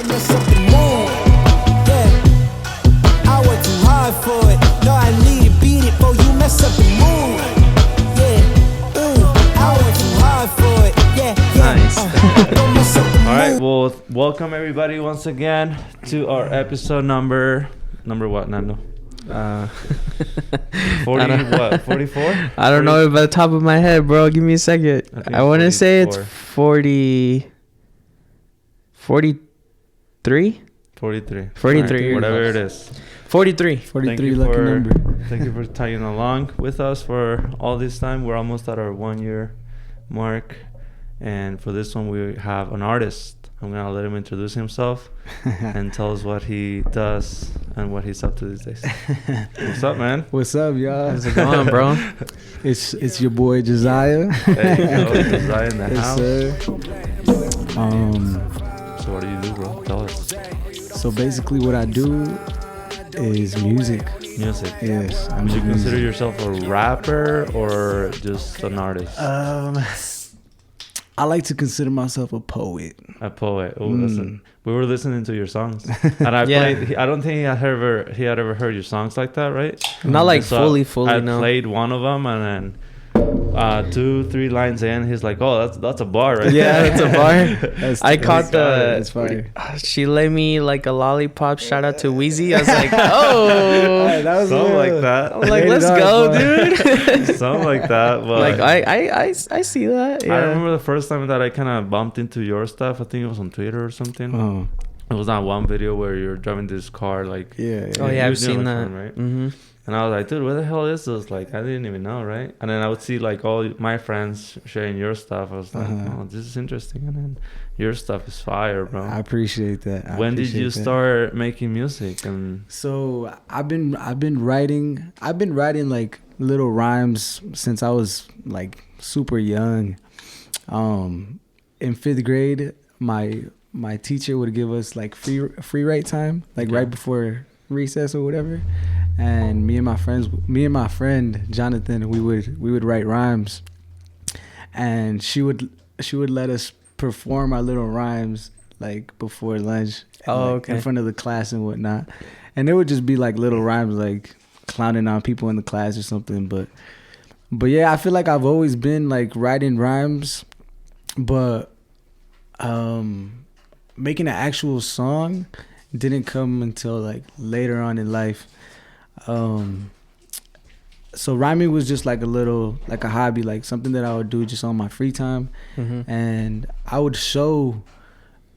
Don't mess up the mood. Yeah, I work too hard for it. No, I need to beat it before you mess up the mood. Yeah, I work too hard for it. Yeah, Nice. Don't mess up the mood. All right, well, welcome everybody once again to our episode number what, Nando? 40 what? 44? I don't know by the top of my head, bro. Give me a second. I want to say it's 43. 43. 43. Right, whatever it is. 43. 43 lucky number. Thank you for tagging along with us for all this time. We're almost at our 1 year mark. And for this one, we have an artist. I'm going to let him introduce himself and tell us what he does and what he's up to these days. What's up, man? What's up, y'all? How's it going, bro? It's your boy Juziah. There you go. Juziah in the house. Sir. So what do you do, bro? Tell us. So basically what I do is music. Music. Yes. Would you consider yourself a rapper or just an artist? I like to consider myself a poet. A poet. Oh, listen. We were listening to your songs, and I Yeah. played. I don't think he had ever heard your songs like that, right? Not like And so fully, I no. played one of them, and then 2-3 lines in, he's like, "Oh, that's a bar, right?" Yeah, there." it's a bar. I caught It's fire. she let me like a lollipop. Shout out to Weezy. I was like, oh. Hey, that was Something like that. I'm like, Made let's it up, go, bro. dude. Something like that. But Like I see that. Yeah. I remember the first time that I kind of bumped into your stuff. I think it was on Twitter or something. Oh, It was that one video where you're driving this car, like. yeah. Oh yeah, You I've knew seen which that. one, right? Mm-hmm. And I was like, dude, where the hell is this? Like, I didn't even know, right? And then I would see like all my friends sharing your stuff. I was like, oh, this is interesting. And then your stuff is fire, bro. I appreciate that. When did you start making music? And So I've been writing like little rhymes since I was like super young. In 5th grade, my teacher would give us like free write time, like right before recess or whatever. And me and my friend Jonathan, we would write rhymes, and she would let us perform our little rhymes like before lunch. Oh, like, okay. in front of the class and whatnot. And it would just be like little rhymes, like clowning on people in the class or something. But yeah, I feel like I've always been like writing rhymes, but making an actual song didn't come until like later on in life. So rhyming was just like a hobby, like something that I would do just on my free time. Mm-hmm. And I would show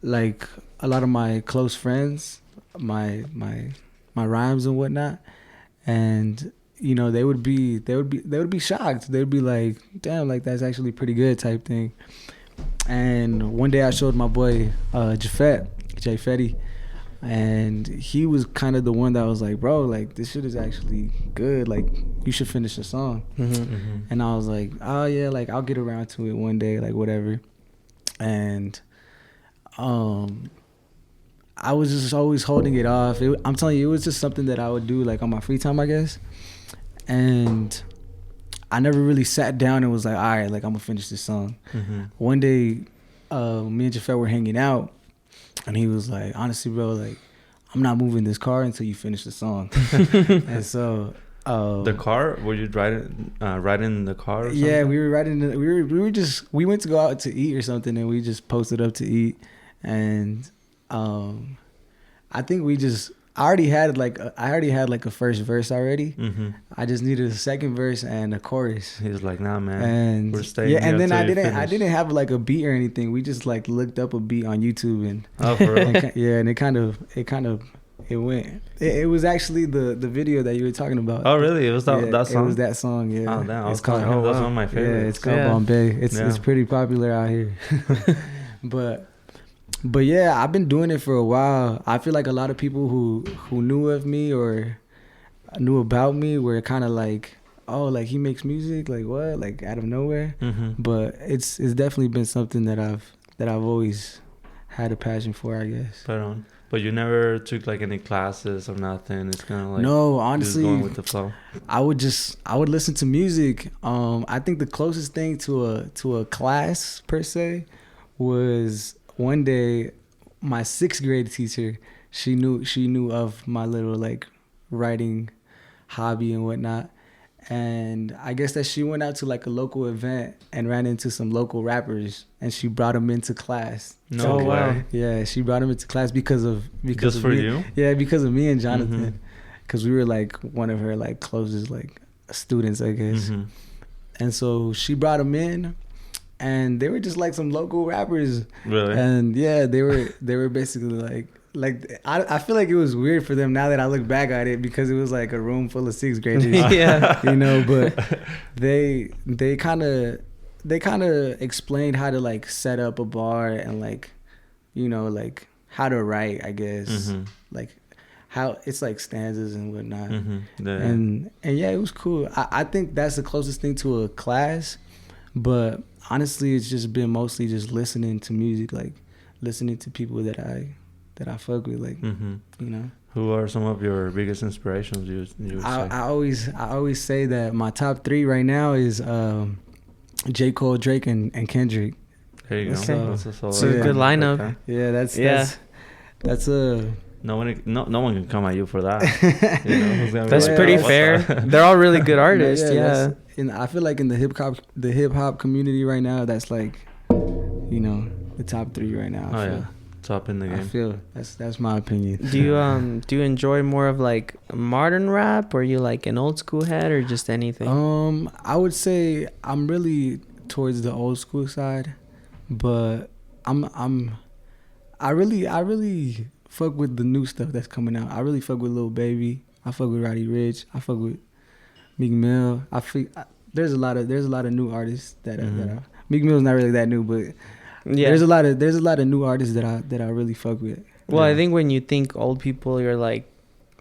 like a lot of my close friends my rhymes and whatnot, and you know they would be shocked. They'd be like, damn, like that's actually pretty good type thing. And one day I showed my boy Jay Fetty, and he was kind of the one that was like, bro, like this shit is actually good, like you should finish the song. Mm-hmm. And I was like, oh yeah, like I'll get around to it one day, like whatever. And I was just always holding it off. I'm telling you, it was just something that I would do like on my free time, I guess. And I never really sat down and was like, all right, like I'm gonna finish this song. mm-hmm. One day, me and Jafet were hanging out, and he was like, honestly, bro, like I'm not moving this car until you finish the song. And so The car? Were you riding the car? Or yeah, something? we were riding. We went to go out to eat or something, and we just posted up to eat. And I think I already had like a first verse already. Mm-hmm. I just needed a second verse and a chorus. He's like, nah, man. And we're staying. yeah, and here then till you I finish. didn't have like a beat or anything. We just like looked up a beat on YouTube and Oh, for real? and it went. It was actually the video that you were talking about. Oh, really? It was that song? It was that song. Yeah. Oh, damn. It's called. That's one of my favorites. Yeah, it's called Yeah. Bombay. It's Yeah. pretty popular out here. But yeah, I've been doing it for a while. I feel like a lot of people who knew of me or knew about me were kind of like, oh, like he makes music, like what, like out of nowhere. Mm-hmm. But it's definitely been something that I've always had a passion for, I guess. But you never took like any classes or nothing. It's kind of like No, just honestly, going with the flow. I would listen to music. I think the closest thing to a class per se was one day my 6th grade teacher, she knew of my little like writing hobby and whatnot. And I guess that she went out to like a local event and ran into some local rappers, and she brought them into class. No way. Wow. Yeah, she brought them into class because of Just for me. you? Yeah, because of me and Jonathan, because we were like one of her like closest like students, I guess. Mm-hmm. And so she brought them in, and they were just like some local rappers. Really? And yeah, they were basically like I feel like it was weird for them now that I look back at it, because it was like a room full of 6th graders. Yeah. You know, but they kind of explained how to like set up a bar and like, you know, like how to write, I guess. Like how it's like stanzas and whatnot. Yeah. And yeah, it was cool. I think that's the closest thing to a class, but honestly, it's just been mostly just listening to music, like listening to people that I fuck with, like, you know. Who are some of your biggest inspirations? You would say? I always say that my top 3 right now is J. Cole, Drake, and Kendrick. There you go. Okay. That's a solid. So Yeah. good lineup. Okay. Yeah, that's No one can come at you for that. You know, who's gonna be That's like, pretty "Oh, what fair. the-" They're all really good artists. Yeah. that's- and I feel like in the hip hop community right now, that's like, you know, the top 3 right now. Oh yeah, top in the I game. feel that's my opinion. Do you enjoy more of like modern rap, or you like an old school head, or just anything? I would say I'm really towards the old school side, but I really fuck with the new stuff that's coming out. I really fuck with Lil Baby. I fuck with Roddy Ricch. I fuck with Meek Mill. There's a lot of new artists that are Meek Mill's not really that new, but Yeah. there's a lot of new artists that I really fuck with. Well, Yeah. I think when you think old people, you're like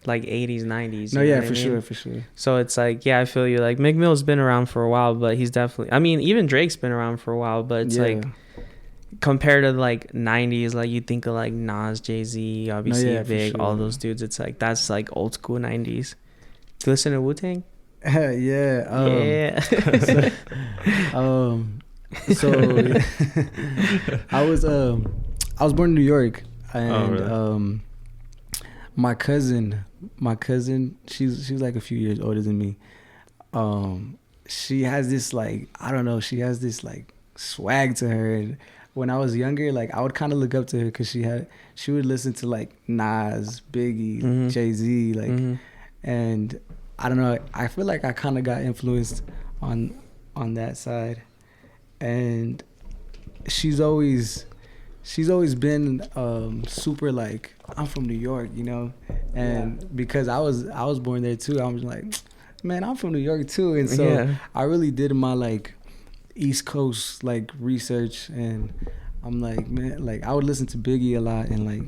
80s, 90s. No, you know yeah, what I for mean? sure. So it's like, yeah, I feel you. Like Meek Mill's been around for a while, but he's definitely. I mean, even Drake's been around for a while, but it's like compared to like 90s, like you think of like Nas, Jay-Z, obviously yeah, for Big, sure. all those dudes. It's like that's like old school 90s. Do you listen to Wu-Tang? Yeah. Yeah. So I was born in New York, and really? my cousin, she's like a few years older than me. She has this like, I don't know, she has this like swag to her. And when I was younger, like I would kind of look up to her because she would listen to like Nas, Biggie, Jay-Z, like, and I don't know, I feel like I kind of got influenced on that side. And she's always been super like, I'm from New York, you know, and because I was born there too, I was like, man, I'm from New York too, and so I really did my like East Coast like research, and I'm like, man, like I would listen to Biggie a lot, and like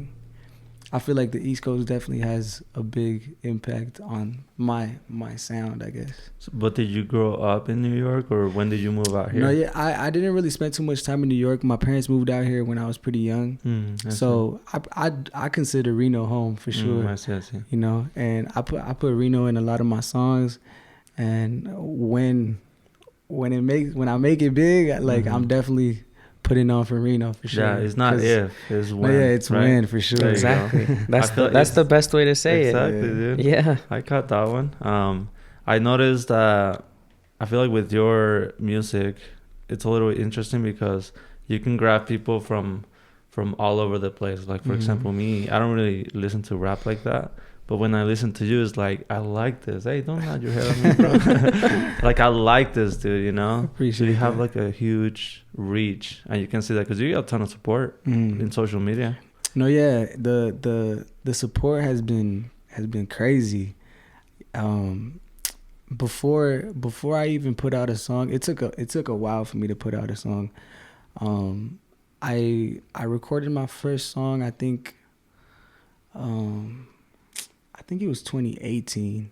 I feel like the East Coast definitely has a big impact on my sound, I guess. But did you grow up in New York, or when did you move out here? No, yeah, I didn't really spend too much time in New York. My parents moved out here when I was pretty young, so I consider Reno home for sure. I see. You know, and I put Reno in a lot of my songs, and when I make it big, like I'm definitely putting on for Reno for sure. Yeah, it's not if, it's when. No, yeah, it's right? when for sure. Exactly. That's the best way to say exactly, it. dude. Yeah. I caught that one. I noticed that I feel like with your music, it's a little interesting because you can grab people from all over the place. Like, for example, me, I don't really listen to rap like that. But when I listen to you, it's like, I like this. Hey, don't nod your head at me, bro. Like, I like this, dude, you know? Appreciate you have, that. like, a huge reach. And you can see that because you get a ton of support in social media. No, yeah, the support has been crazy. Before I even put out a song, it took a while for me to put out a song. I recorded my first song, I think it was 2018,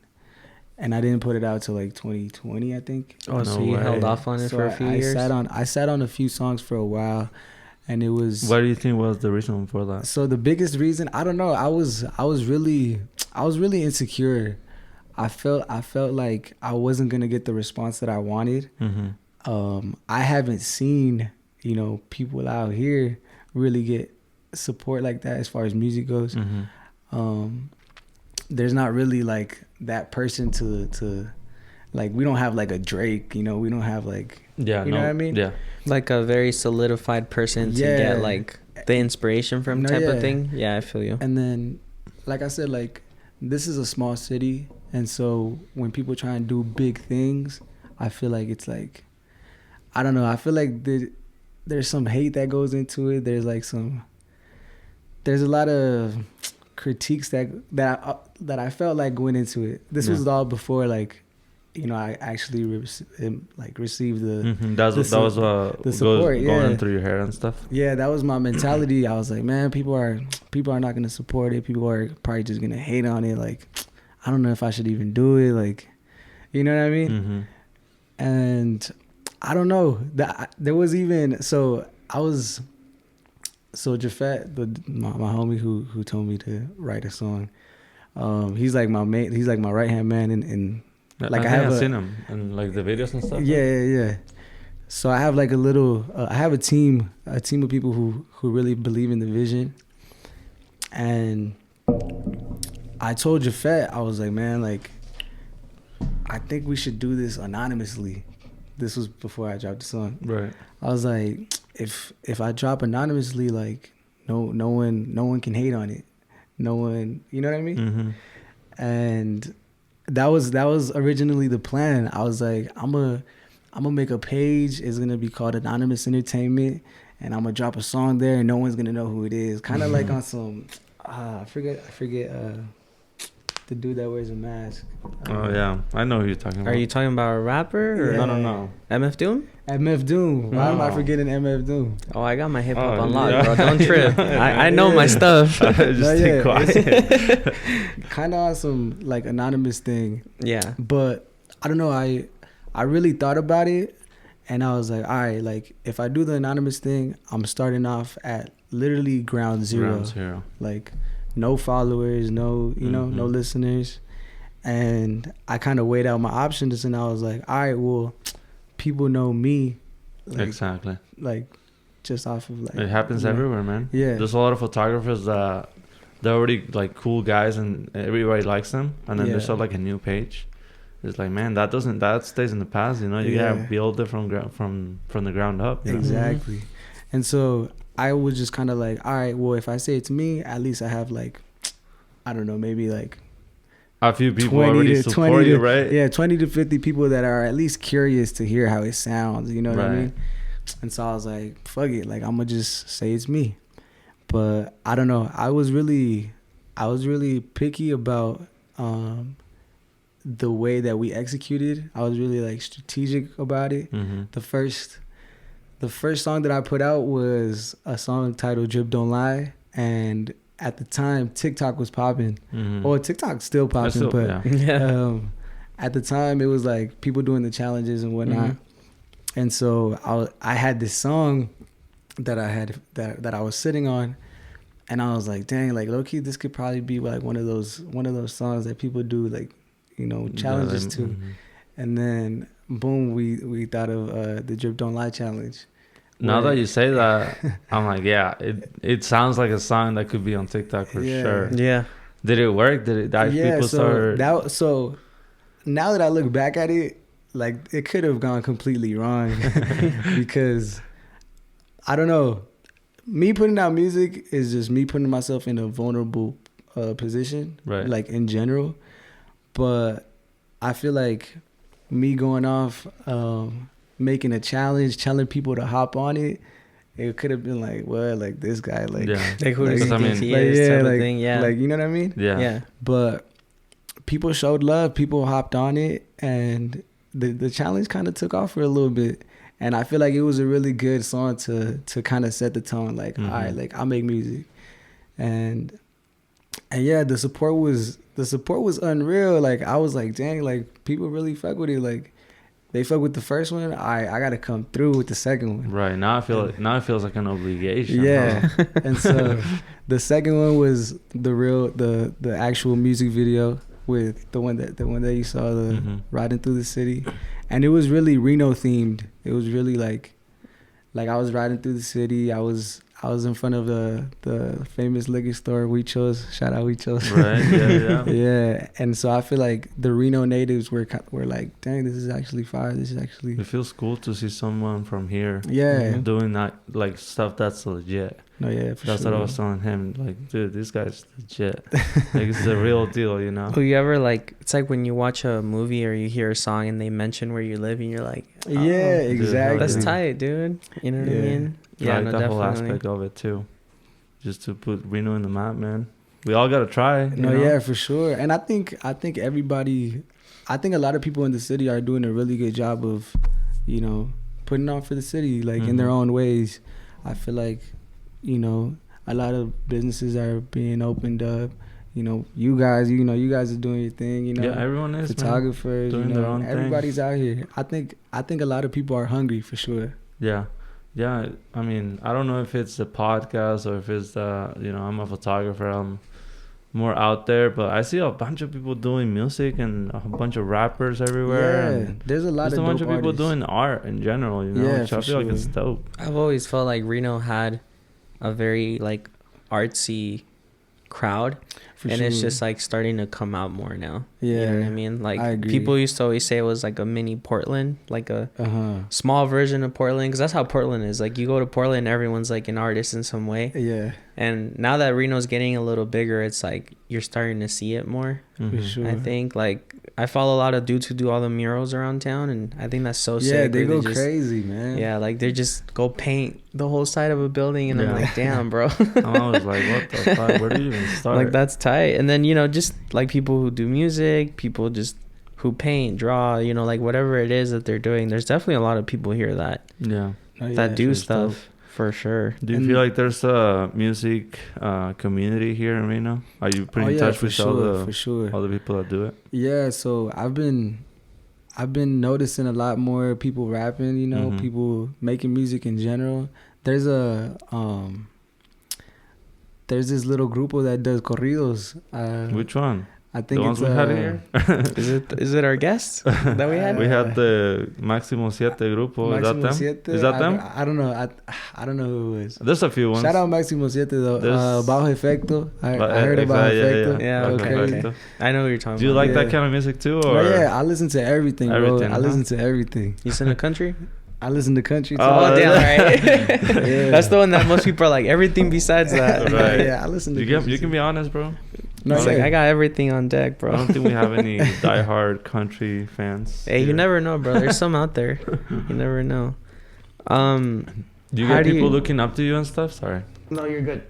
and I didn't put it out till like 2020, I think. Oh, so No you way. held off on it So for a few I years? I sat on a few songs for a while, and it was. What do you think was the reason for that? So the biggest reason, I don't know, I was really insecure. I felt like I wasn't gonna get the response that I wanted. I haven't seen, you know, people out here really get support like that as far as music goes. Mm-hmm. There's not really like that person to like, we don't have like a Drake, you know, we don't have like, you know what I mean? Yeah. Like a very solidified person to get like the inspiration from type of thing. Yeah, I feel you. And then, like I said, like, this is a small city, and so when people try and do big things, I feel like it's like, I don't know, I feel like there's some hate that goes into it. There's a lot of critiques that I felt like went into it. This was all before, like, you know, I actually received the that was the support going through your hair and stuff. Yeah, that was my mentality. I was like, man, people are not gonna support it. People are probably just gonna hate on it. Like, I don't know if I should even do it. Like, you know what I mean? Mm-hmm. And I don't know. There was even Jafet, my homie who told me to write a song. He's like my right hand man in like I've seen him in like the videos and stuff. Yeah. So I have like a little. I have a team of people who really believe in the vision. And I told Jafet, I was like, man, like, I think we should do this anonymously. This was before I dropped the song. Right. I was like, if I drop anonymously, like, no one can hate on it. No one, you know what I mean? Mm-hmm. And that was originally the plan. I was like, I'm gonna make a page. It's gonna be called Anonymous Entertainment, and I'm gonna drop a song there, and no one's gonna know who it is. Kind of like on some, I forget the dude that wears a mask. Oh yeah, I know who you're talking about. Are you talking about a rapper? Or? Yeah. No. MF Doom? MF Doom. Why am I forgetting MF Doom? Oh, I got my hip hop Oh, unlocked, yeah. bro. Don't trip. I know my stuff. Just stay quiet. Kind of on some like anonymous thing. Yeah. But I don't know. I really thought about it, and I was like, all right, like, if I do the anonymous thing, I'm starting off at literally ground zero. Like, no followers, no, you know, no listeners. And I kind of weighed out my options, and I was like, all right, well, people know me. Like, Exactly. Like, just off of like. It happens everywhere, man. Yeah. There's a lot of photographers that they're already like cool guys and everybody likes them, and then there's like a new page. It's like, man, that stays in the past, you know. You gotta build it from the ground up. You know? Exactly. And so I was just kind of like, all right, well, if I say it's me, at least I have like, I don't know, maybe like a few people already support you, right? Yeah, 20 to 50 people that are at least curious to hear how it sounds, you know what I mean? And so I was like, fuck it, like, I'm gonna just say it's me. But I don't know, I was really picky about the way that we executed. I was really like strategic about it. The first song that I put out was a song titled Drip Don't Lie, and at the time TikTok was popping. Well, TikTok's still popping, but at the time it was like people doing the challenges and whatnot. And so I had this song that I was sitting on, and I was like, dang, like, low-key, this could probably be like one of those songs that people do, like, you know, challenges to. And then boom, we thought of the Drip Don't Lie challenge. Now that you say that, I'm like, yeah, it sounds like a song that could be on TikTok for sure. Yeah. Did it work? People start? So now that I look back at it, like, it could have gone completely wrong because I don't know. Me putting out music is just me putting myself in a vulnerable position, right? Like, in general. But I feel like me going off, making a challenge, telling people to hop on it, it could have been like, well, like, this guy, like, like, who does he think he like, is, type like, of thing, like, you know what I mean? Yeah. But people showed love, people hopped on it, and the challenge kind of took off for a little bit. And I feel like it was a really good song to kind of set the tone, like, all right, like, I make music. And yeah, the support was unreal. Like, I was like, dang, like, people really fuck with it. Like, they fuck with the first one. I gotta come through with the second one. Right. Now it feels like an obligation. Yeah. And so the second one was the actual music video with the one that you saw, the riding through the city. And it was really Reno themed. It was really like I was riding through the city. I was I was in front of the famous liquor store, We Chose. Shout out We Chose. Right. Yeah. Yeah, and so I feel like the Reno natives were like, dang, this is actually fire. This is actually. It feels cool to see someone from here. Yeah. Doing that, like, stuff that's legit. No, yeah, for That's sure. what I was telling him. Like, dude, this guy's legit. Like, it's the real deal, you know? Oh, you ever like? It's like when you watch a movie or you hear a song and they mention where you live, and you're like, oh, Yeah, dude, exactly. that's tight, dude. You know what I mean? I like the whole aspect of it too. Just to put Reno in the map, man. We all gotta try. No, you know? yeah, for sure. And I think everybody, I think a lot of people in the city are doing a really good job of, you know, putting on for the city, like in their own ways. I feel like, you know, a lot of businesses are being opened up. You know, you guys are doing your thing. You know, Yeah, everyone is, photographers, doing you know, their own everybody's thing. out here. I think a lot of people are hungry for sure. Yeah. I mean, I don't know if it's the podcast or if it's the, you know, I'm a photographer. I'm more out there, but I see a bunch of people doing music and a bunch of rappers everywhere. Yeah, And there's a lot of a bunch of people artists. doing art in general, you know, Yeah, which I for feel like it's sure. dope. I've always felt like Reno had a very like artsy crowd, For and sure. it's just like starting to come out more now. Yeah, You know what I mean? Like I agree. people used to always say it was like a mini Portland, like a small version of Portland, because that's how Portland is. Like you go to Portland, everyone's like an artist in some way. Yeah, And now that Reno's getting a little bigger, it's like you're starting to see it more. Mhm. for sure. I think like I follow a lot of dudes who do all the murals around town, and I think that's so sick. Yeah, they where go just, crazy, man. Yeah, like they just go paint the whole side of a building, and I'm Yeah. like, damn, bro. I was like, what the fuck? Where do you even start? Like that's tight. And then, you know, just like people who do music, people just who paint, draw, you know, like whatever it is that they're doing, there's definitely a lot of people here that Yeah. Oh, yeah. that do it's stuff dope. for sure. Do you And- feel like there's a music community here in Reno? Are you pretty in touch for with sure, for sure. all the people that do it? Yeah, so I've been noticing a lot more people rapping, you know, Mhm. people making music in general. There's this little grupo that does corridos. Which one? I think The it's ones we had here? Is it our guest that we had? We had the Máximo Siete grupo. Is that Máximo them? Siete. Is that them? I don't know. I don't know who it was. There's a few ones. Shout out Máximo Siete though. There's- Bajo Efecto. I heard about Efecto. Yeah, Bajo okay. Efecto. I know what you're talking Do you about. like Yeah. that kind of music too? Oh Or? yeah, I listen to everything, bro. Everything, I huh? listen to everything. You in the country? I listen to country too. Oh, damn, right. Yeah. That's the one that most people are like, everything besides that. Right. Yeah, I listen to You country can too. be honest, bro. No, It's like, yeah. I got everything on deck, bro. I don't think we have any diehard country fans. Hey, you here. never know, bro. There's some out there. You never know. Do you How get do people you- looking up to you and stuff? Sorry. No, you're good.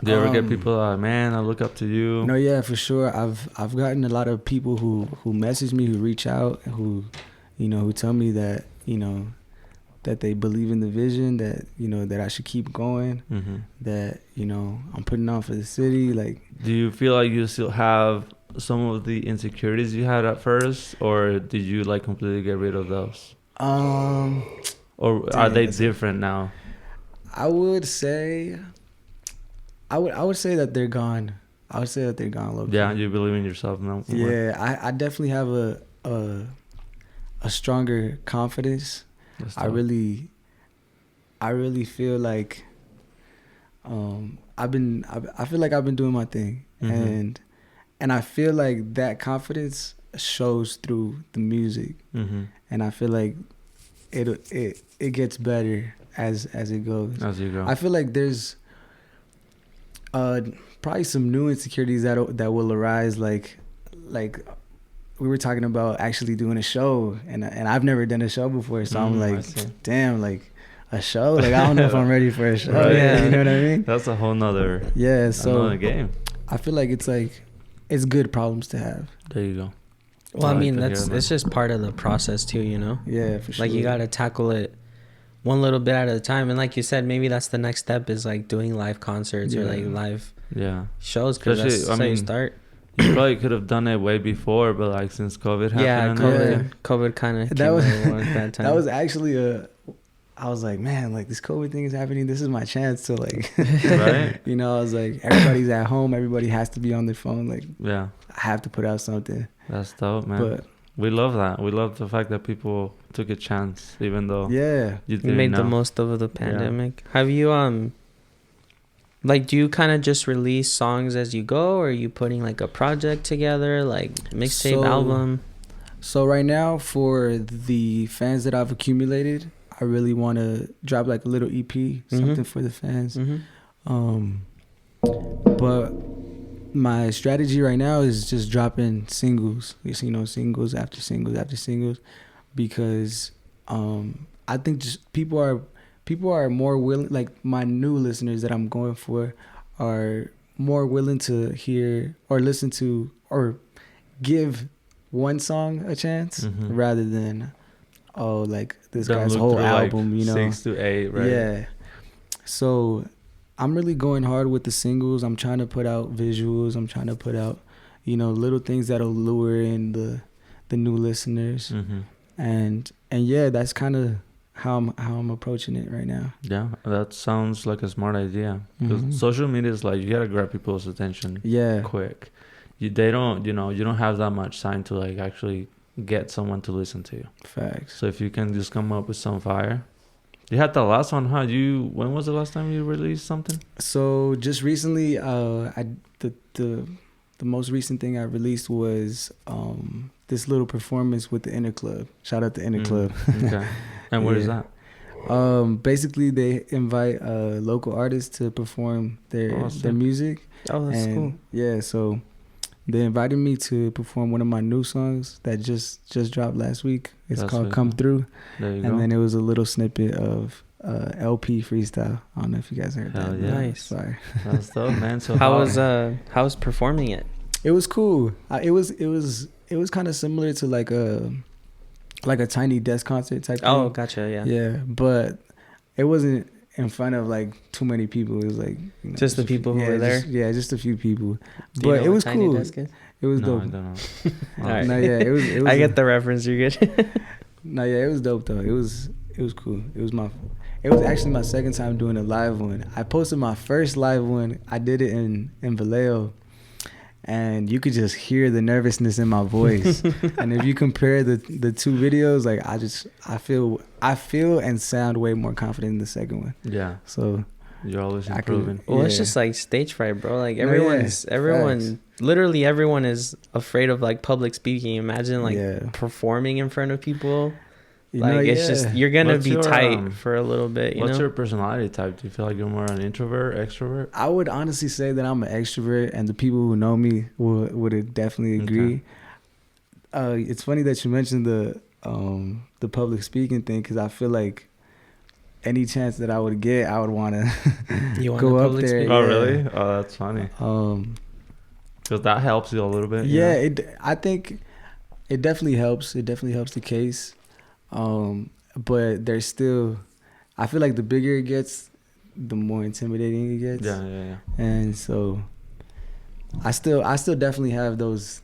Do you ever get Um, people man, I look up to you? No, yeah, for sure. I've gotten a lot of people who message me, who reach out, who, you know, who tell me that, you know, that they believe in the vision, that, you know, that I should keep going, Mm-hmm. that, you know, I'm putting on for the city. Like, Do you feel like you still have some of the insecurities you had at first, or did you like completely get rid of those? Or are Dang, they that's- different now? I would say that they're gone. I would say that they're gone, low-key. Yeah, you believe in yourself now. more. Yeah, I definitely have a stronger confidence. That's I dope. really feel like I feel like I've been doing my thing, Mhm. and I feel like that confidence shows through the music, Mm-hmm. and I feel like it gets better as it goes. As you go. I feel like there's probably some new insecurities that will arise, like we were talking about actually doing a show, and I've never done a show before, so I'm I like, see. damn, like a show, like I don't know if I'm ready for a show. Right. Yeah. You know what I mean? That's a whole nother Yeah. So another game. I feel like it's good problems to have. There you go. Well, I like mean, to hear it's that. just part of the process too, you know? Yeah, for sure. Like you got to tackle it one little bit at a time. And like you said, maybe that's the next step is like doing live concerts or like Yeah. live Yeah. shows. Cause Especially, that's I how you mean, start. You probably could have done it way before, but like since COVID happened. Yeah, and COVID, everything. COVID kind of That was- at that time. that was actually I was like, man, like this COVID thing is happening. This is my chance to like, Right? you know, I was like, everybody's at home. Everybody has to be on their phone. Like, Yeah. I have to put out something. That's dope, man. But We love that. We love the fact that people took a chance, even though yeah, you We didn't made know. the most of the pandemic. Have you Like, do you kind of just release songs as you go, or are you putting like a project together, like mixtape, album? So right now, for the fans that I've accumulated, I really want to drop like a little EP, something for the fans. But my strategy right now is just dropping singles, singles after singles after singles, because I think just people are more willing, like my new listeners that I'm going for are more willing to hear or listen to or give one song a chance rather than like this guy's whole album, like 6 to 8, right? Yeah. So I'm really going hard with the singles. I'm trying to put out visuals. I'm trying to put out, little things that'll lure in the new listeners. And yeah, that's kind of how I'm approaching it right now. Yeah, that sounds like a smart idea. Because social media is like, you gotta grab people's attention quick. You don't have that much time to like actually get someone to listen to you. Facts. So if you can just come up with some fire. You had the last one, huh? When was the last time you released something? So just recently, the most recent thing I released was this little performance with the Inner Club. Shout out to Inner Club. Okay. And where is that? Basically they invite local artists to perform their music. Oh, that's cool. Yeah, so they invited me to perform one of my new songs that just dropped last week. It's called Come Through. There you go. And then it was a little snippet of LP freestyle. I don't know if you guys heard that. Yeah. Nice. Sorry. That's dope, man. So how was performing it? It was cool. It was kind of similar to like a tiny desk concert type thing. Oh, gotcha. Yeah. Yeah, but it wasn't in front of like too many people. It was like just the people who were there. Just a few people. Do you but know it was what tiny cool. desk is? It was No, dope. I don't know. All right. No, yeah, it was I get the reference. You're good. No, yeah, it was dope though. It was cool. It was actually my second time doing a live one. I posted my first live one. I did it in Vallejo, and you could just hear the nervousness in my voice. And if you compare the two videos, like I feel and sound way more confident in the second one. Yeah. So you're always improving. Well, it's just like stage fright, bro. Like everyone, literally everyone is afraid of like public speaking. Imagine like performing in front of people. It's just, you're gonna be tight for a little bit. What's your personality type? Do you feel like you're more an introvert, extrovert? I would honestly say that I'm an extrovert, and the people who know me would definitely agree. Okay. It's funny that you mentioned the public speaking thing, because I feel like any chance that I would get, I would want to go up there. Oh, really? Oh, that's funny. Because that helps you a little bit. Yeah, I think it definitely helps. It definitely helps the case. But there's still, I feel like the bigger it gets, the more intimidating it gets. Yeah. And so I still definitely have those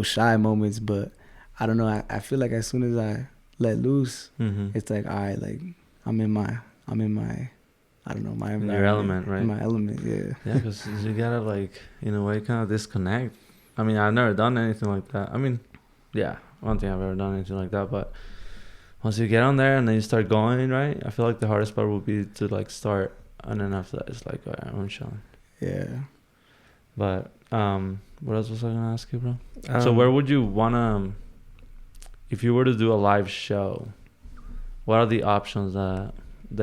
shy moments, but I don't know. I feel like as soon as I let loose, it's like, all right, like I'm in my I don't know, my environment. Your element, right? My element, yeah. Yeah, because you gotta like, in a way, kind of disconnect. I mean, I've never done anything like that. I mean, yeah, I don't think I've ever done anything like that, but once you get on there and then you start going, right? I feel like the hardest part would be to like start, and then after that, it's like, all right, I'm chilling. Yeah. But what else was I gonna ask you, bro? So where would you wanna, if you were to do a live show, what are the options that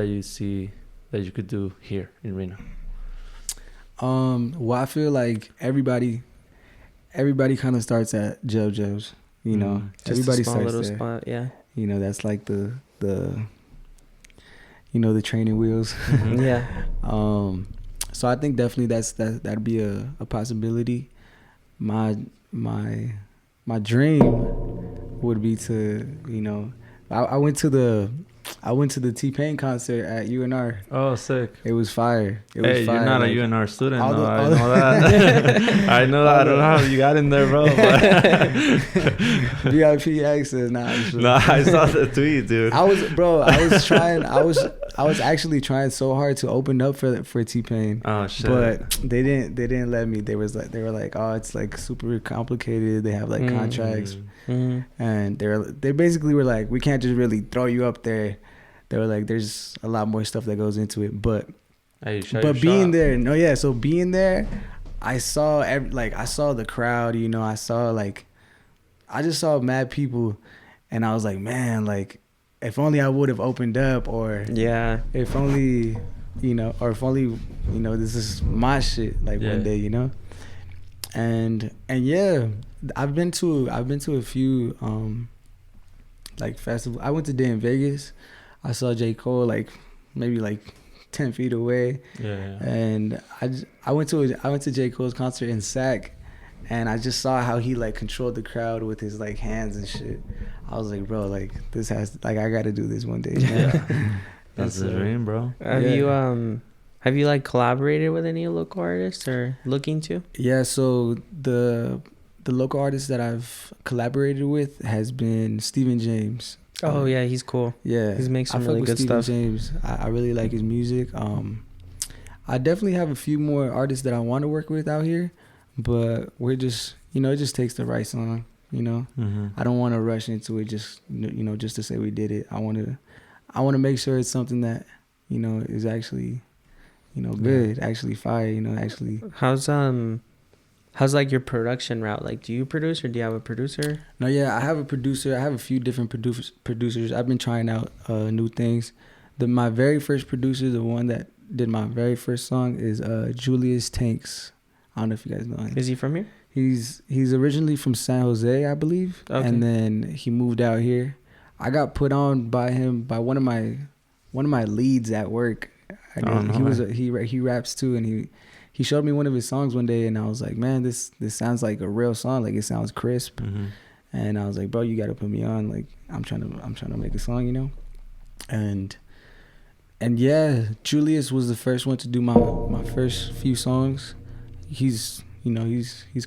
you see that you could do here in Reno? Well, I feel like everybody kind of starts at JoJo's, you know. Just everybody a small starts little there. spot, yeah. You know, that's like the the training wheels. Yeah. So I think definitely that'd be a possibility. My dream would be to, you know, I went to the T-Pain concert at UNR. Oh, sick. It was fire. Hey, you're not a UNR student. I know that. I know that. I don't know how you got in there, bro. VIP access. Nah, I saw the tweet, dude. I was actually trying so hard to open up for T-Pain. Oh shit. But they didn't let me. They were like, oh, it's like super complicated. They have like contracts. And they basically were like, we can't just really throw you up there. They were like, there's a lot more stuff that goes into it. But But being there, so being there, I saw I saw the crowd, you know, I just saw mad people, and I was like, man, like, if only I would have opened up, or if only, you know, this is my shit, like one day, you know, and yeah, I've been to a few like festivals. I went to Day in Vegas. I saw J. Cole like maybe like 10 feet away. And I went to J. Cole's concert in Sac, and I just saw how he like controlled the crowd with his like hands and shit. I was like, bro, like I gotta do this one day. That's the dream, bro. Have you like collaborated with any local artists or looking to? Yeah, so the local artist that I've collaborated with has been Stephen James. Oh yeah, he's cool. Yeah, he makes some really good stuff. James, I really like his music. I definitely have a few more artists that I want to work with out here, but we're just, you know, it just takes the right song. You know, I don't want to rush into it just, you know, just to say we did it. I want to make sure it's something that, you know, is actually, you know, good, actually fire. You know, actually. How's like your production route? Like, do you produce or do you have a producer? No, yeah, I have a producer. I have a few different producers. I've been trying out new things. My very first producer, the one that did my very first song, is Julius Tanks. I don't know if you guys know him. Is he from here? He's originally from San Jose, I believe. Okay. And then he moved out here. I got put on by him by one of my leads at work. He raps too, and he showed me one of his songs one day, and I was like, man, this sounds like a real song. Like, it sounds crisp. And I was like, bro, you got to put me on. Like, I'm trying to make a song, you know? And yeah, Julius was the first one to do my first few songs. He's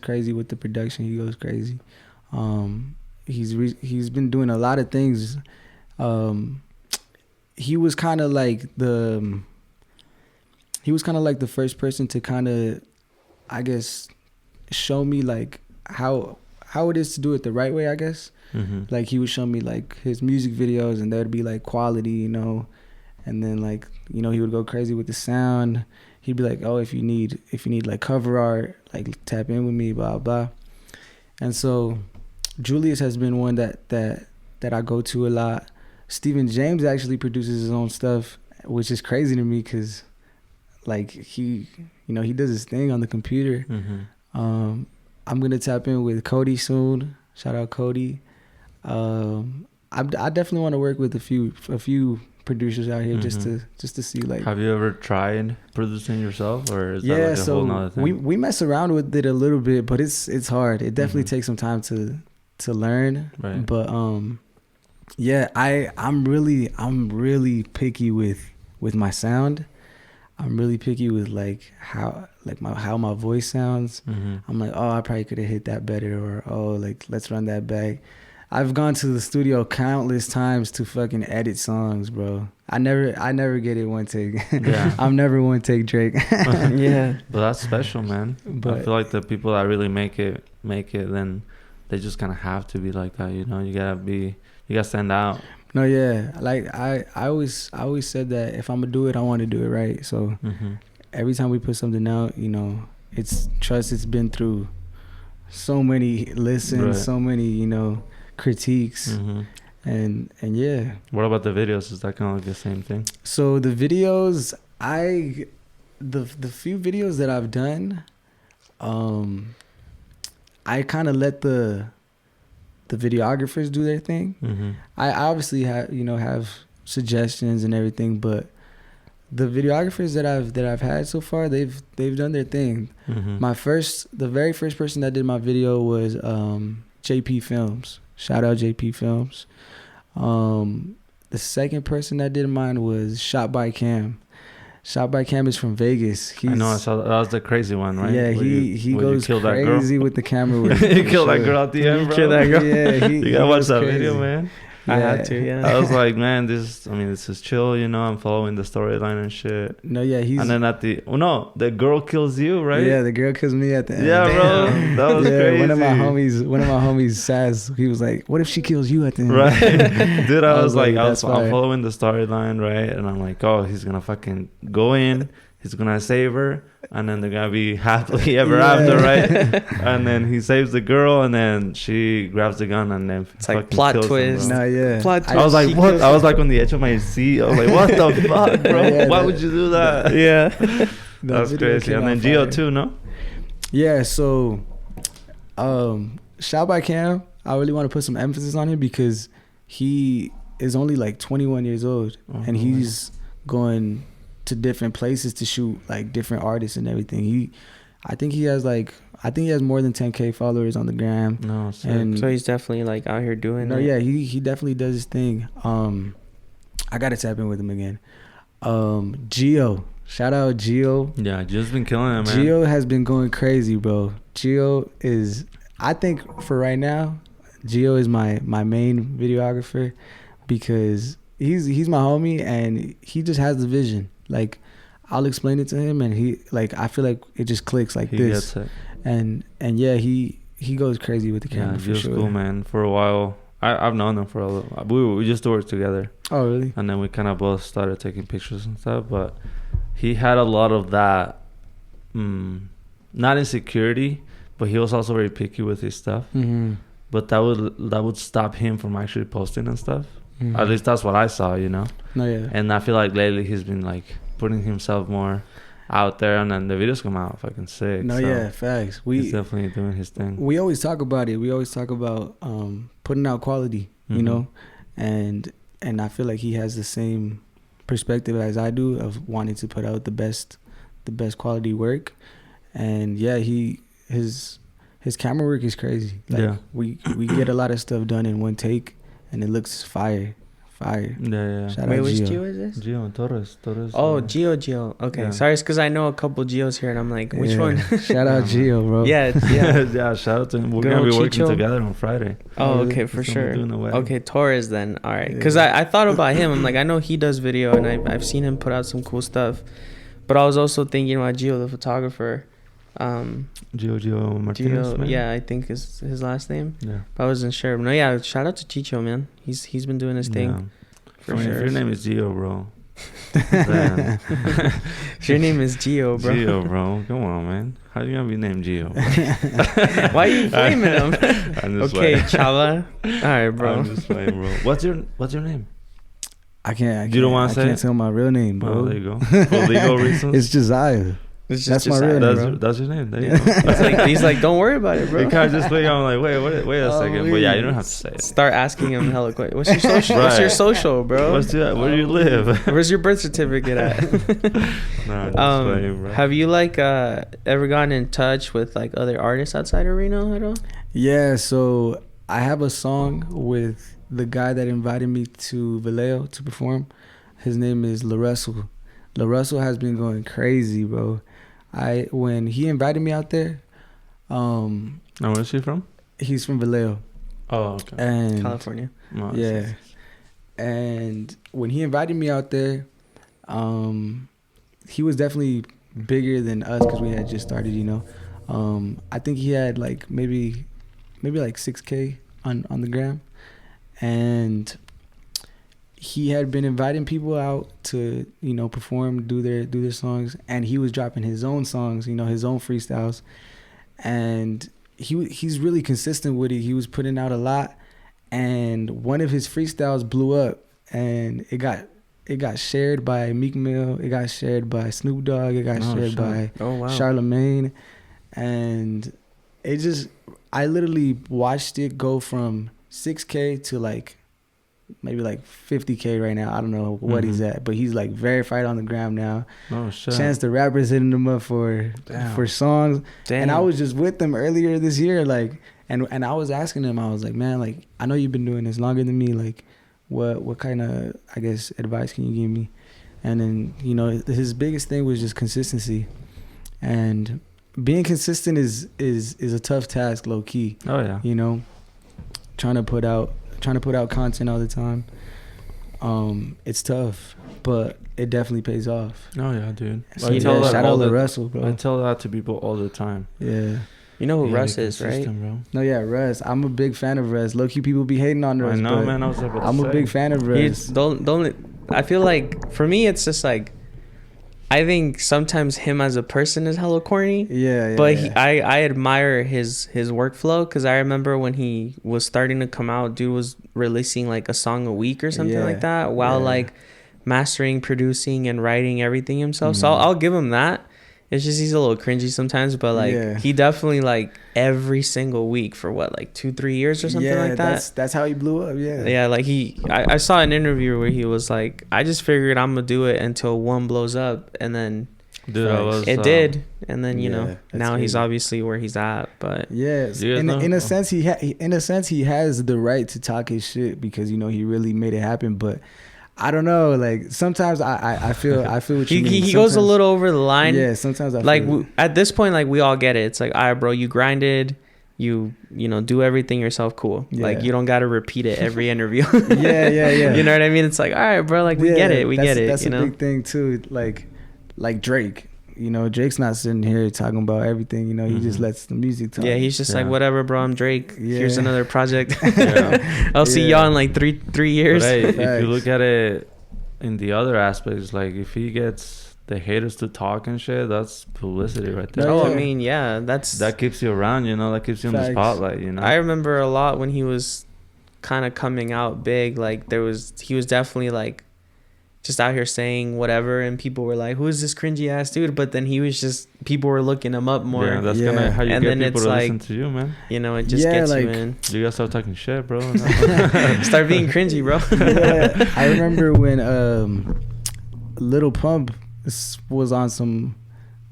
crazy with the production. He goes crazy. He's been doing a lot of things. He was kind of like the first person to kind of, I guess, show me like how it is to do it the right way, I guess. Like, he would show me like his music videos, and there'd be like quality, you know, and then like, you know, he would go crazy with the sound. He'd be like, oh, if you need like cover art, like tap in with me, blah blah. And so Julius has been one that I go to a lot. Stephen James actually produces his own stuff, which is crazy to me because, like, he does his thing on the computer. I'm gonna tap in with Cody soon. Shout out Cody. I definitely want to work with a few producers out here just to see, like. Have you ever tried producing yourself, or is that like a whole nother thing? we mess around with it a little bit, but it's hard. It definitely takes some time to learn. Right. But yeah, I'm really picky with my sound. I'm really picky with like how my voice sounds. I'm like, oh, I probably could have hit that better, or oh, like, let's run that back. I've gone to the studio countless times to fucking edit songs, bro. I never get it one take. Yeah. I'm never one take Drake. Yeah. But that's special, man. But I feel like the people that really make it, then they just kind of have to be like that, you know? You gotta stand out. No, yeah. Like, I always said that if I'm gonna do it, I want to do it right. So every time we put something out, you know, it's been through so many listens, so many, you know, critiques. And yeah. What about the videos? Is that kind of like the same thing? So the videos, the few videos that I've done, I kind of let the videographers do their thing. I obviously have suggestions and everything, but the videographers that I've had so far, they've done their thing. The very first person that did my video was JP Films. Shout out JP Films. The second person that did mine was Shot by Cam. Shot by Cam is from Vegas. I know, I saw that was the crazy one, right? Yeah, he goes crazy with the camera. He killed that girl at the end, bro. Killed that girl. Yeah, you gotta watch that video, man. I had to, yeah. I was like, man, this is chill, you know. I'm following the storyline and shit. No, yeah, and then the girl kills you, right? Yeah, the girl kills me at the end. Yeah, bro, that was crazy. One of my homies, Saz, he was like, "What if she kills you at the end?" Right, dude. I was like, I'm following the storyline, right? And I'm like, oh, he's gonna fucking go in. he's gonna save her, and then they're gonna be happily ever after, right? And then he saves the girl, and then she grabs the gun, and then it's like plot twist. No, yeah. Plot twist. I was like, what? I was like on the edge of my seat. I was like, what the fuck, bro? Yeah, Why would you do that? Yeah, that's crazy. And then Gio too, no? Yeah. So, shout by Cam. I really want to put some emphasis on him because he is only like 21 years old, and he's going to different places to shoot like different artists and everything. I think he has more than 10K followers on the gram. No, and so he's definitely like out here doing it. Yeah, he definitely does his thing. I gotta tap in with him again. Gio, shout out Gio. Yeah, Gio's been killing it, man. Gio has been going crazy, bro. Gio is, I think for right now, Gio is my main videographer because he's my homie and he just has the vision. Like, I'll explain it to him and he, like, I feel like it just clicks like this. Gets it. And yeah, he goes crazy with the camera. Yeah, Gio's cool, man. For a while, I've known him for a little. We just worked together. Oh, really? And then we kind of both started taking pictures and stuff. But he had a lot of that, not insecurity, but he was also very picky with his stuff. Mm-hmm. But that would stop him from actually posting and stuff. Mm-hmm. At least that's what I saw, you know. No, yeah. And I feel like lately he's been like putting himself more out there, and then the videos come out fucking sick. No, so yeah, facts. He's definitely doing his thing. We always talk about it. We always talk about putting out quality, you know, and I feel like he has the same perspective as I do of wanting to put out the best quality work. And yeah, his camera work is crazy. Like, yeah, we get a lot of stuff done in one take, and it looks fire. Yeah. Shout Wait, out which Gio. Gio is this? Gio Torres. Oh, Gio. Okay, yeah. sorry, it's because I know a couple Gios here, and I'm like, which one? Shout out Gio, bro. Yeah. Yeah. Shout out to him. We're gonna be working together on Friday. Oh, okay, for sure. Okay, Torres then. All right, because I thought about him. I'm like, I know he does video, and I've seen him put out some cool stuff, but I was also thinking about Gio, the photographer. Gio Martinez. Gio, yeah, I think is his last name. Yeah, I wasn't sure. But no, yeah, shout out to Chicho, man. He's been doing his thing. Yeah. For sure. If your name is Gio, bro. If your name is Gio, bro. Gio, bro. Come on, man. How you gonna be named Gio? Why are you blaming him? Okay, Chava. All right, bro. I'm just playing, bro. What's your name? I can't. You don't want to say? I can't tell my real name, bro. Oh, there you go. For legal reasons. It's Josiah. That's my real name, bro. That's your name. There you go. He's like, don't worry about it, bro. You can't just play. I'm like, wait a second. But yeah, you don't have to say it. Start asking him hella quick. What's your social? Right. What's your social, bro? Where do you live? Where's your birth certificate at? Nah, playing, bro. Have you like ever gotten in touch with like other artists outside of Reno at all? Yeah, so I have a song with the guy that invited me to Vallejo to perform. His name is LaRussell. LaRussell has been going crazy, bro. When he invited me out there, and where is he from? He's from Vallejo. Oh, okay. And California. Oh, yeah. And when he invited me out there, he was definitely bigger than us because we had just started, you know. I think he had like maybe like 6K on the gram, and he had been inviting people out to, you know, perform, do their songs, and he was dropping his own songs, you know, his own freestyles, and he's really consistent with it. He was putting out a lot, and one of his freestyles blew up, and it got shared by Meek Mill, it got shared by Snoop Dogg, it got shared by Charlemagne, and I literally watched it go from 6K to like maybe like 50K right now. I don't know what he's at, but he's like verified on the gram now. Oh shit! Chance the Rapper's hitting him up for songs. Damn. And I was just with them earlier this year, like, and I was asking him, I was like, man, like, I know you've been doing this longer than me, like, what kind of, I guess, advice can you give me? And then, you know, his biggest thing was just consistency, and being consistent is a tough task, low key. Oh yeah. You know, trying to put out content all the time. It's tough, but it definitely pays off. Oh yeah, dude. So shout out to Russell, bro. I tell that to people all the time. Yeah. You know who Russ is, right? Bro. No, yeah, Russ. I'm a big fan of Russ. Low key, people be hating on Russ. I know, man. I was about to I'm a big fan of Russ. Don't. I feel like for me, it's just like I think sometimes him as a person is hella corny. Yeah. But I admire his workflow, because I remember when he was starting to come out, dude was releasing like a song a week or something like that, while like mastering, producing, and writing everything himself. So I'll give him that. It's just he's a little cringy sometimes, but like he definitely like every single week for what, like 2-3 years or something like that. That's how he blew up. Yeah, like I saw an interview where he was like, I just figured I'm gonna do it until one blows up, and then it did, and then you know now he's obviously where he's at. But in a sense he has the right to talk his shit, because you know he really made it happen. But I don't know, like sometimes I feel what you mean. He goes a little over the line. Yeah, sometimes I like at this point, like we all get it. It's like, all right, bro, you grinded, you know, do everything yourself, cool. Like you don't got to repeat it every interview. yeah. You know what I mean? It's like, all right, bro, like we get it. That's a big thing too. Like Drake. You know, Drake's not sitting here talking about everything. You know, he just lets the music talk. Yeah, he's just like, whatever, bro. I'm Drake. Here's another project. I'll see y'all in like three years. But hey, if you look at it in the other aspects, like if he gets the haters to talk and shit, that's publicity right there. I mean, that keeps you around. You know, that keeps you in the spotlight. You know, I remember a lot when he was kind of coming out big. Like he was definitely like just out here saying whatever, and people were like, who is this cringy ass dude? But then he was just, people were looking him up more. Yeah, that's kind of how you get people to listen to you, man. You know, it just gets you in. You gotta start talking shit, bro. Start being cringy, bro. I remember when Lil Pump was on some,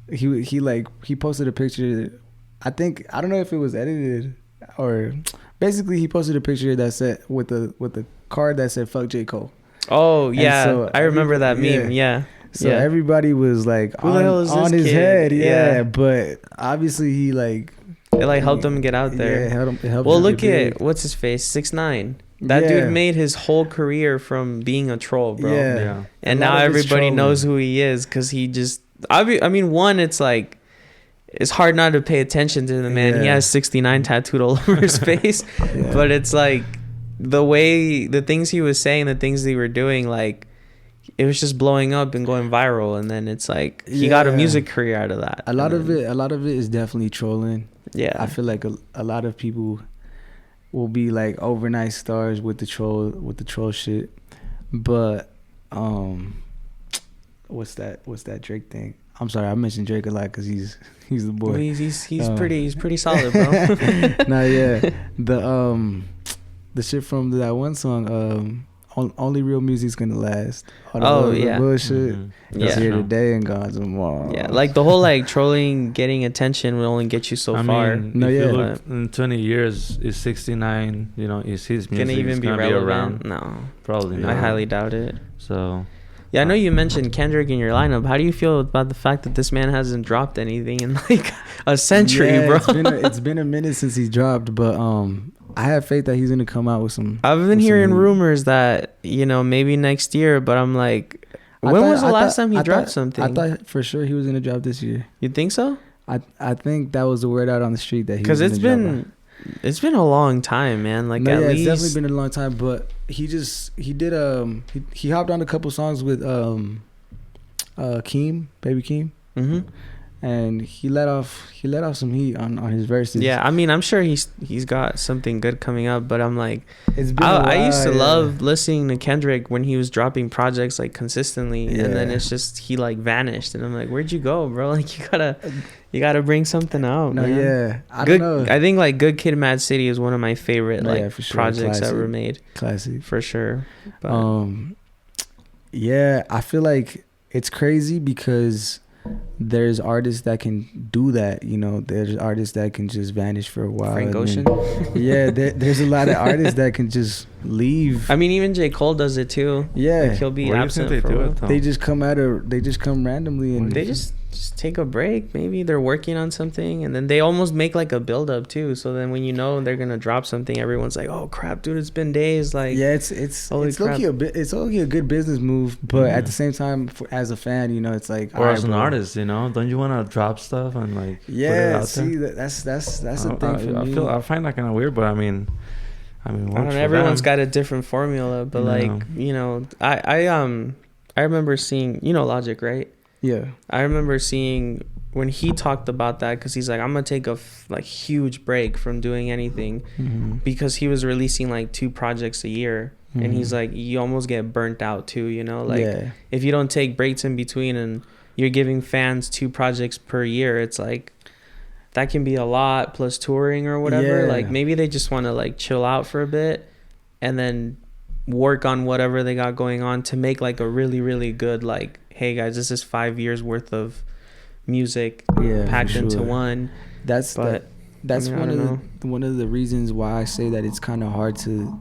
he posted a picture. I don't know if it was edited, or basically he posted a picture that said with the card that said "fuck J. Cole." Oh yeah, so I remember that meme. Yeah. So everybody was like on his head, but obviously he like it like helped him get out there. Yeah, it helped well, him look at what's his face, 6ix9ine. That dude made his whole career from being a troll, bro. Yeah. And now everybody knows who he is, because he just. I mean, one, it's like, it's hard not to pay attention to the man. He has 69 tattooed all over his face, but it's like, the things he was saying, the things they were doing, like it was just blowing up and going viral, and then it's like he got a music career out of that. A lot of it is definitely trolling. Yeah, I feel like a lot of people will be like overnight stars with the troll shit. But what's that Drake thing? I'm sorry, I mentioned Drake a lot because he's the boy. Well, he's pretty solid, bro. The shit from that one song, only real music's gonna last. The bullshit. It's here today and gone tomorrow. Yeah, like the whole like trolling, getting attention will only get you so far. If you look in 20 years, is 69? You know, is his music gonna be around? No, probably not. I highly doubt it. So. Yeah, I know you mentioned Kendrick in your lineup. How do you feel about the fact that this man hasn't dropped anything in like a century, bro? It's been a minute since he dropped, but I have faith that he's gonna come out with some. I've been hearing rumors that, you know, maybe next year, but I'm like, when was the last time he dropped something? I thought for sure he was gonna drop this year. You think so? I think that was the word out on the street that he. Because it's been a long time, man. Like at least it's definitely been a long time. But he hopped on a couple songs with Baby Keem. Mm-hmm. And he let off some heat on his verses. Yeah, I mean, I'm sure he's got something good coming up, but I'm like, I used to love listening to Kendrick when he was dropping projects like consistently, and then it's just he like vanished, and I'm like, where'd you go, bro? Like you gotta bring something out. No, man. I don't know. I think like Good Kid, Mad City is one of my favorite for sure. projects Classic. ever made. Classic for sure. But, I feel like it's crazy because there's artists that can do that, you know. There's artists that can just vanish for a while. Frank Ocean. There's a lot of artists that can just leave. I mean, even J. Cole does it too. Yeah, like he'll be absent for a while. They just come randomly and they just take a break. Maybe they're working on something, and then they almost make like a build up too. So then when you know they're gonna drop something, everyone's like, "Oh crap, dude! It's been days." Like, it's only a good business move, but at the same time, as a fan, you know, it's like, or as an artist, you know, don't you want to drop stuff and like put it out there? That's the thing for me. I find that kind of weird, but I mean, everyone's got a different formula, but like, you know, I remember seeing, you know, Logic, right? Yeah. I remember seeing when he talked about that, because he's like, I'm gonna take a huge break from doing anything, because he was releasing like 2 projects a year, and he's like, you almost get burnt out too, you know, like if you don't take breaks in between and you're giving fans 2 projects per year, it's like that can be a lot, plus touring or whatever. Like maybe they just want to like chill out for a bit and then work on whatever they got going on to make like a really, really good, like, hey guys, this is 5 years worth of music packed into one. That's one of the reasons why I say that it's kind of hard to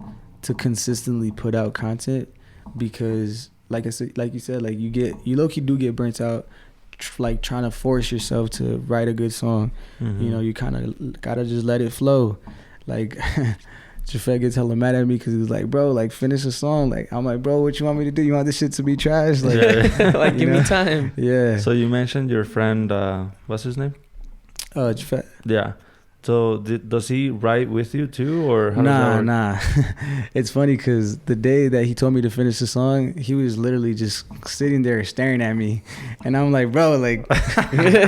consistently put out content, because like you said, like you low-key do get burnt out, like trying to force yourself to write a good song. You know, you kind of gotta just let it flow. Like Jafet gets hella mad at me because he was like, bro, like finish a song. Like I'm like, bro, what you want me to do? You want this shit to be trash? Like, like give me time. Yeah. So you mentioned your friend, what's his name? Jafet. Yeah. So does he write with you too, or how nah? It's funny because the day that he told me to finish the song, he was literally just sitting there staring at me, and I'm like, bro, like,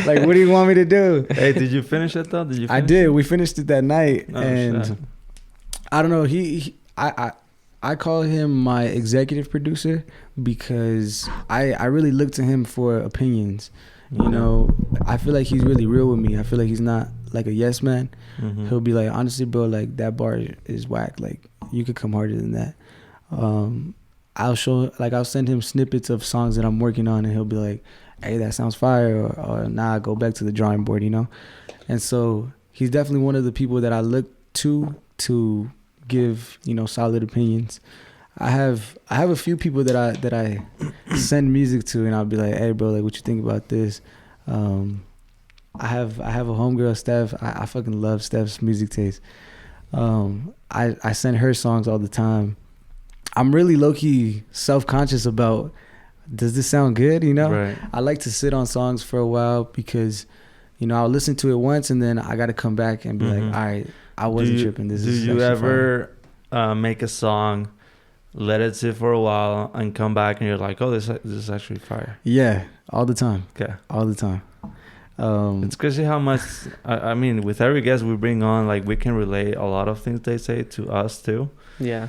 like, what do you want me to do? Hey, did you finish it though? I did. We finished it that night, and shit. I don't know. I call him my executive producer because I really look to him for opinions. You know, I feel like he's really real with me. I feel like he's not like a yes man. He'll be like, honestly, bro, like that bar is whack. Like you could come harder than that. I'll send him snippets of songs that I'm working on, and he'll be like, hey, that sounds fire, or nah, go back to the drawing board, you know? And so he's definitely one of the people that I look to give, you know, solid opinions. I have a few people that I send music to, and I'll be like, hey bro, like what you think about this? I have a homegirl, Steph. I fucking love Steph's music taste. I send her songs all the time. I'm really low-key self-conscious about, does this sound good, you know? Right. I like to sit on songs for a while because, you know, I'll listen to it once and then I got to come back and be like, all right, I wasn't tripping. Do you ever make a song, let it sit for a while, and come back and you're like, oh, this is actually fire? Yeah, all the time. Okay. All the time. It's crazy how much, I mean, with every guest we bring on, like, we can relate a lot of things they say to us too. Yeah.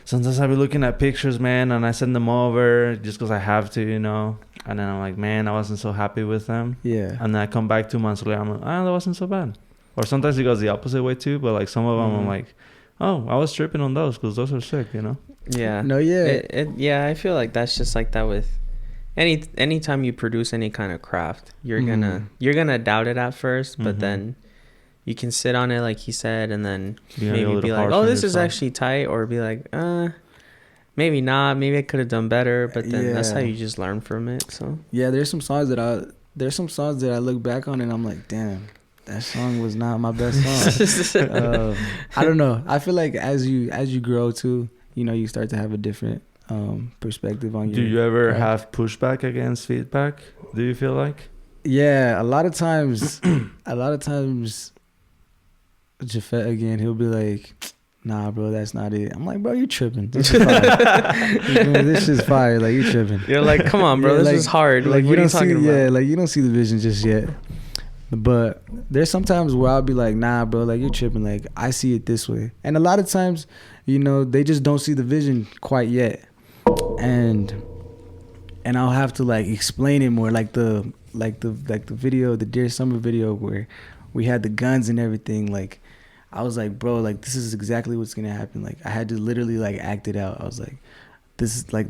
Sometimes I'll be looking at pictures, man, and I send them over just because I have to, you know. And then I'm like, man, I wasn't so happy with them. Yeah. And then I come back 2 months later, I'm like, that wasn't so bad. Or sometimes it goes the opposite way too, but like some of them I'm like, oh, I was tripping on those because those are sick, you know? Yeah. No, yeah. Yeah, I feel like that's just like that with anytime you produce any kind of craft, you're gonna doubt it at first, but then you can sit on it like he said, and then maybe be like, oh, this is actually tight, or be like, maybe not, maybe I could have done better, but then that's how you just learn from it. So yeah, there's some songs that I look back on and I'm like, damn, that song was not my best song. I don't know. I feel like as you grow too, you know, you start to have a different perspective on your. Do you ever have pushback against feedback? Do you feel like? Yeah, a lot of times, Jafet again, he'll be like, nah, bro, that's not it. I'm like, bro, you tripping. This is fire. This shit's fire. Like, you tripping. You're like, come on, bro. This is hard. Like, what are you talking about? Yeah, like, you don't see the vision just yet. But there's sometimes where I'll be like, nah, bro, like, you're tripping. Like, I see it this way. And a lot of times, you know, they just don't see the vision quite yet. And I'll have to, like, explain it more. Like the video, the Dear Summer video where we had the guns and everything. Like, I was like, bro, like, this is exactly what's going to happen. Like, I had to literally, like, act it out. I was like, this is, like,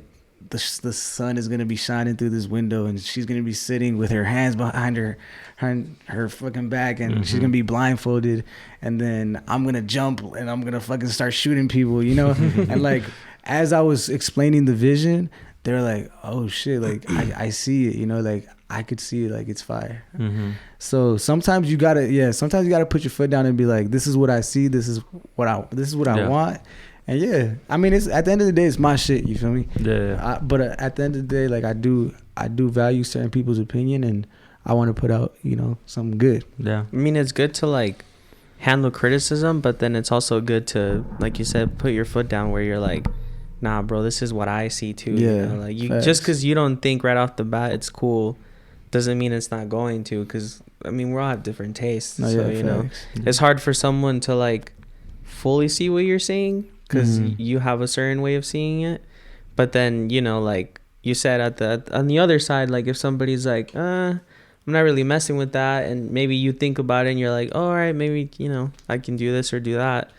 the sun is going to be shining through this window, and she's going to be sitting with her hands behind her fucking back, and she's going to be blindfolded, and then I'm going to jump, and I'm going to fucking start shooting people, you know? And, like, as I was explaining the vision, they're like, oh, shit, like, I see it, you know? Like, I could see it, like, it's fire. So sometimes you gotta put your foot down and be like, this is what I see, this is what I want. And yeah, I mean, it's at the end of the day, it's my shit, you feel me? Yeah. But at the end of the day, like, I do value certain people's opinion, and I want to put out, you know, something good. Yeah. I mean, it's good to, like, handle criticism, but then it's also good to, like you said, put your foot down where you're like, nah, bro, this is what I see too. Yeah. You know? Like, just because you don't think right off the bat it's cool doesn't mean it's not going to, because I mean, we all have different tastes. So you know, it's hard for someone to like fully see what you're saying, because you have a certain way of seeing it. But then, you know, like you said, on the other side, like if somebody's like, I'm not really messing with that, and maybe you think about it and you're like, oh, all right, maybe, you know, I can do this or do that.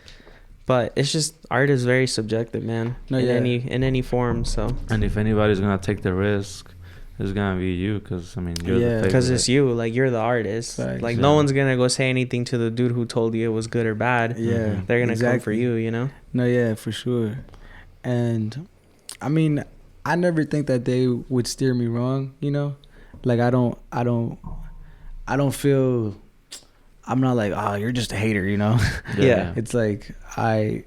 But it's just, art is very subjective, man. In any form. So, and if anybody's gonna take the risk, it's gonna be you, because I mean, you're the favorite. Because it's you, like you're the artist. Like no one's gonna go say anything to the dude who told you it was good or bad. Yeah, they're gonna come for you, you know. No, yeah, for sure. And I mean, I never think that they would steer me wrong, you know. Like I don't feel, I'm not like, oh, you're just a hater, you know. Yeah. It's like I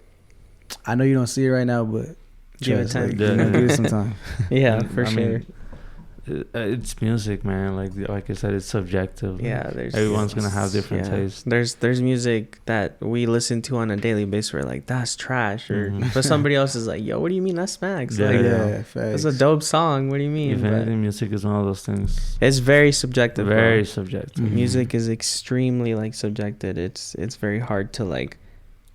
know you don't see it right now, but give it time. Like, give it some time. Yeah, for sure. Mean, it's music, man. Like I said, it's subjective. Yeah, everyone's gonna have different tastes. There's music that we listen to on a daily basis. We're like, that's trash, or but somebody else is like, yo, what do you mean that smacks? Yeah, like, it's a dope song. What do you mean? If anything, music is one of those things. It's very subjective. Very subjective. Music is extremely like subjective. It's very hard to like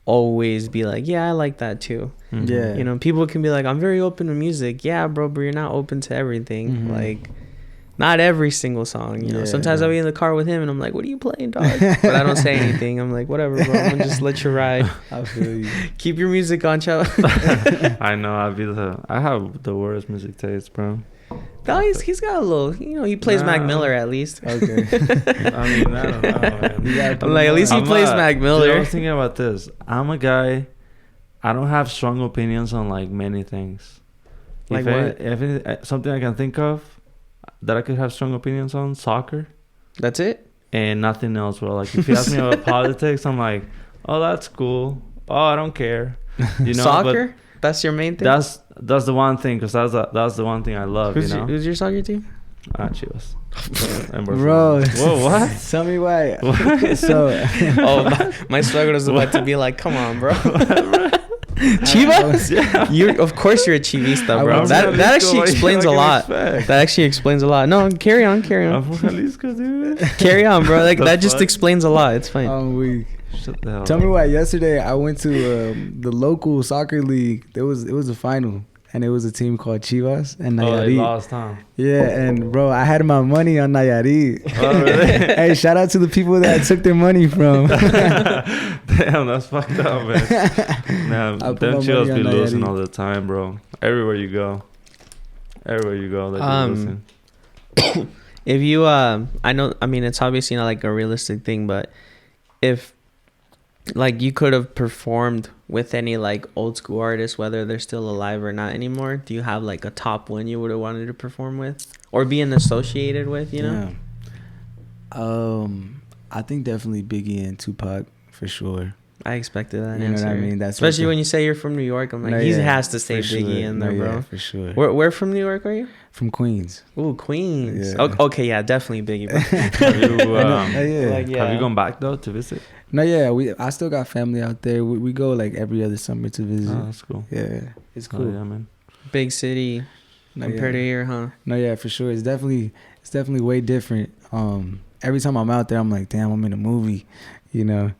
always be like, yeah, I like that too. Yeah, you know, people can be like, I'm very open to music. Yeah, bro, but you're not open to everything. Like, not every single song, you know. Sometimes I'll be in the car with him and I'm like, what are you playing, dog? But I don't say anything. I'm like, whatever, bro, I'm gonna just let you ride. I feel you. Keep your music on, child. I know, I have the worst music taste, bro. No, he's got a little, you know, he plays Mac Miller at least. Okay. I mean, I don't know, man. I'm like, at least he plays Mac Miller. Dude, I was thinking about this. I'm a guy, I don't have strong opinions on like many things. Like what? If something I can think of that I could have strong opinions on, soccer. That's it? And nothing else, bro. Like if you ask me about politics, I'm like, oh, that's cool. Oh, I don't care. You know, soccer? That's your main thing? That's the one thing, because that's the one thing I love. Who's your soccer team? Chivas. Bro, whoa, what? Tell me why. What? So, my swagger was about to be like, come on, bro. Chivas? Yeah. Of course you're a Chivista, bro. That actually explains a lot. That actually explains a lot. No, carry on. I'm from Jalisco, dude. Carry on, bro. Like that just explains a lot. It's fine. I'm weak. Tell me why. Yesterday I went to the local soccer league. It was a final, and it was a team called Chivas and Nayarit. Oh, they lost, huh? Yeah, and bro, I had my money on Nayarit. Oh, really? Hey, shout out to the people that I took their money from. Damn, that's fucked up, man. Them Chivas be losing all the time, bro. Everywhere you go, they losing. If you, I know, I mean, it's obviously not like a realistic thing, but if like you could have performed with any like old school artists, whether they're still alive or not anymore, do you have like a top one you would have wanted to perform with or being associated with, you know? Yeah. I think definitely Biggie and Tupac for sure. I expected that answer. You know what I mean? That's especially when you say you're from New York. I'm like, he has to say Biggie in there, bro. Yeah, for sure. Where from New York are you? From Queens. Ooh, Queens. Yeah. Okay, yeah, definitely Biggie, bro. Have you gone back though to visit? No, yeah, I still got family out there. We go like every other summer to visit. Oh, that's cool. Yeah, it's cool. Oh, yeah, man. Big city compared to here, huh? No, yeah, for sure. It's definitely way different. Every time I'm out there, I'm like, damn, I'm in a movie, you know.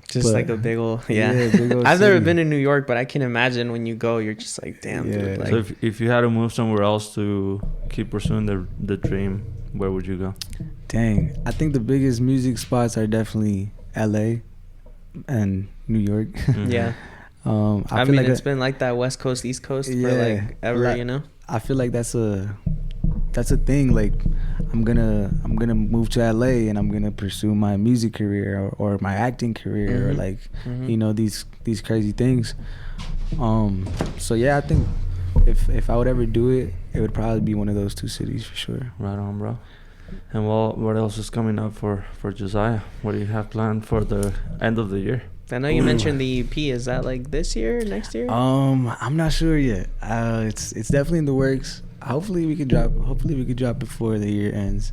Just like a big old, big old I've city. never been in New York, but I can imagine when you go, you're just like, damn, dude. Like, so if you had to move somewhere else to keep pursuing the dream, where would you go? Dang, I think the biggest music spots are definitely LA and New York. Yeah. I mean, it's been like that West Coast, East Coast for like ever, you know? I feel like that's a thing. Like I'm gonna move to LA and I'm gonna pursue my music career or my acting career or like you know, these crazy things. So yeah, I think if I would ever do it, it would probably be one of those two cities for sure. Right on, bro. And what else is coming up for Juziah? What do you have planned for the end of the year? I know you mentioned the EP. Is that like this year, next year? I'm not sure yet. It's definitely in the works. Hopefully we could drop before the year ends.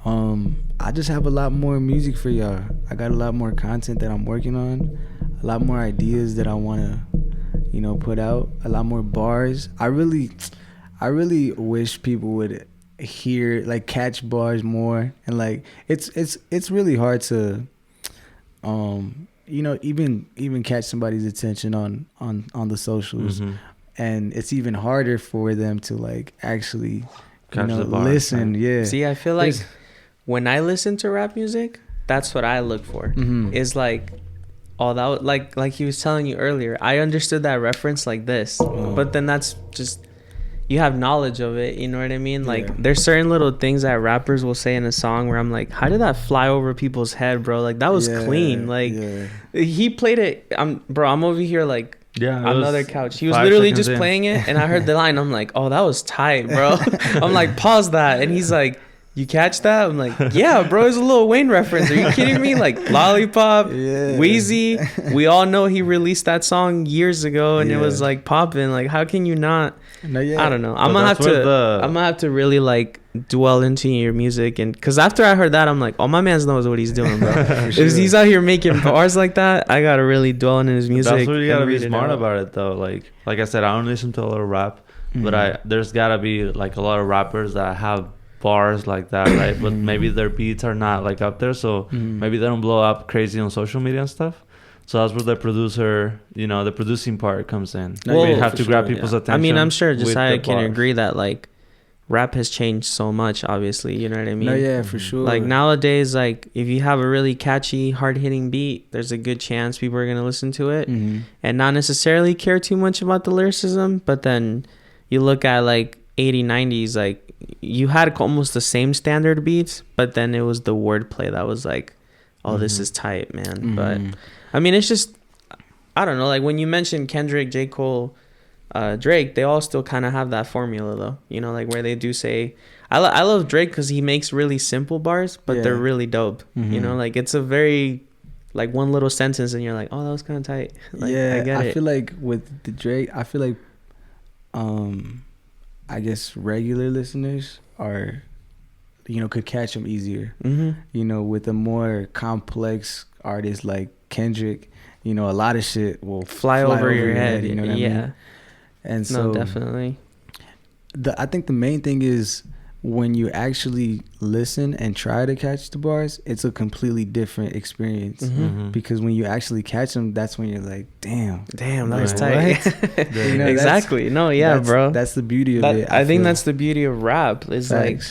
I just have a lot more music for y'all. I got a lot more content that I'm working on, a lot more ideas that I want to, you know, put out, a lot more bars. I really wish people would hear, like, catch bars more, and like it's really hard to even catch somebody's attention on the socials. And it's even harder for them to like actually listen. Yeah. See, I feel like when I listen to rap music, that's what I look for. Is like, oh, that like he was telling you earlier, I understood that reference like this, but then that's just, you have knowledge of it, you know what I mean? Like, there's certain little things that rappers will say in a song where I'm like, how did that fly over people's head, bro? Like, that was clean. Like, he played it. I'm over here like, on another couch. He was literally just playing it, and I heard the line. I'm like, oh, that was tight, bro. I'm like, pause that. And he's like, you catch that? I'm like, yeah, bro, it's a Lil Wayne reference. Are you kidding me? Like, Lollipop, Wheezy. We all know he released that song years ago, and it was like popping. Like, how can you not? I don't know. I'm gonna have to really like dwell into your music, and because after I heard that, I'm like, oh, my man knows what he's doing, bro. If he's out here making bars like that, I gotta really dwell in his music. That's what you gotta be smart about it, though. Like I said, I don't listen to a lot of rap, but there's gotta be like a lot of rappers that have bars like that, right? But maybe their beats are not like up there, so maybe they don't blow up crazy on social media and stuff. So that's where the producer, the producing part comes in. Well, you have to grab people's attention. I mean, I'm sure Juziah can agree that like rap has changed so much, obviously, you know what I mean? No, yeah, for sure. Like nowadays, like if you have a really catchy, hard-hitting beat, there's a good chance people are going to listen to it and not necessarily care too much about the lyricism. But then you look at like 80s, 90s, like you had almost the same standard beats, but then it was the wordplay that was like, oh, this is tight, man. But I mean, it's just, I don't know, like when you mentioned Kendrick, J. Cole, Drake, they all still kind of have that formula though, like where they do say, I love Drake because he makes really simple bars, but they're really dope. Like it's a very, like one little sentence and you're like, oh, that was kind of tight. Like, I feel like with the Drake, I feel like I guess regular listeners are, could catch him easier. With a more complex artist like Kendrick, a lot of shit will fly over your head. You know what I mean? And so definitely. I think the main thing is when you actually listen and try to catch the bars, it's a completely different experience. Because when you actually catch them, that's when you're like, damn, that was tight. Exactly. Bro. That's the beauty of it. I think that's the beauty of rap. Is like